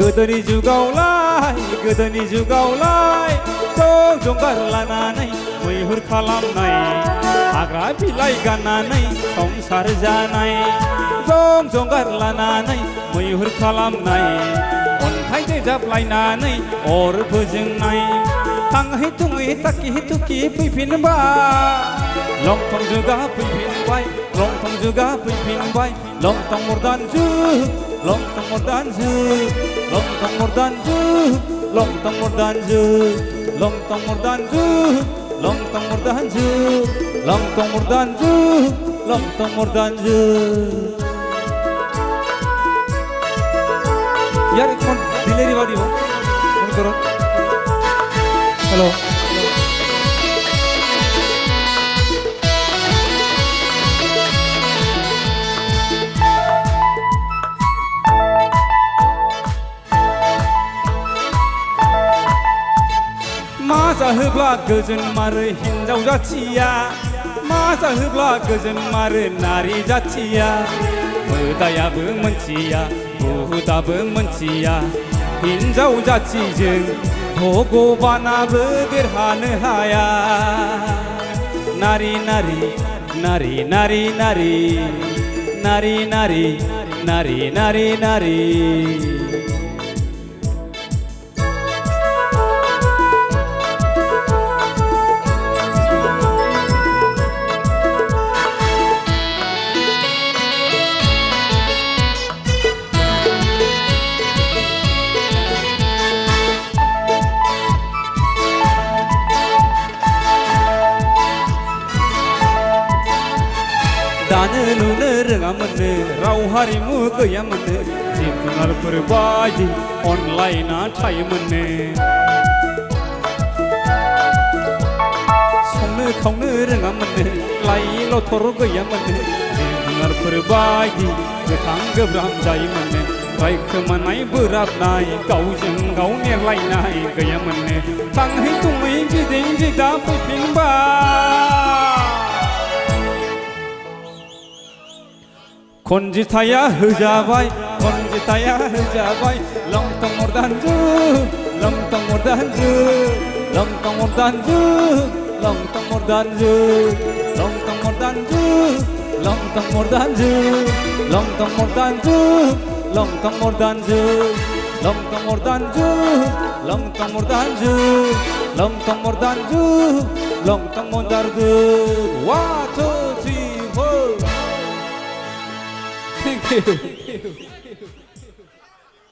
गोदोनि जुगावलाय जं जंगार लानानै मैहुर खालामनाय हाग्रा बिलाइ गाननानै संसार जानाय जं जंगार लानानै मैहुर खालामनाय अन्थाइ देजाबलायनानै अर फोजोंनाय थाङै थुङै ताकि तुकि फैफिनबाय लंथं जुगा फैफिनबाय लंथं जुगा फैफिनबाय लंथं मर्दान जुग लंथं मर्दान जुग लंथं मर्दान जुग लंथं मर्दान जुग लंथं मर्दान जुग लंथं मर्दान जुग लंथं मर्दान जुग लंथं मर्दान जुग यार कौन दिलेरी वाली हो कौन करो हेलो मा जाहोब्ला गोजोन मारो हिन्जाव जाथिया मा जाहोब्ला गोजोन मारो नारी जाथिया मोदायाबो मोनथिया बुहुदाबो मोनथिया हिन्जाव जाथिजों भगबानाबो देरहानो हाया नारी नारी नारी नारी नारी नारी नारी नारी नारी नारी दानो लुनो रोङामोननो राव हारिमु गैयामोननो जिब जुनारफोर बायदि अनलायना थायोमोननो संनो खावनो रोङामोननो लाइ लथर गैयामोननो जिब जुनारफोर बायदि गोथां गोब्राब जायोमोननो रायखोमानाय बोराबनाय गावजों गाव नेरलायनाय गैयामोननो थाङै थुङै गिदिं गिदा फैफिनबाय खनजिथाया होजाबाय खनजिथाया होजाबाय लंथं मर्दान जुग लंथं मर्दान जुग लंथं मर्दान जुग लंथं मर्दान जुग लंथं मर्दान जुग लंथं मर्दान जुग लंथं मर्दान जुग लंथं मर्दान जुग लंथं मर्दान जुग लंथं मर्दान जुग लंथं मर्दान जुग लंथं मर्दान जुग 1 2 3 4 Thank you.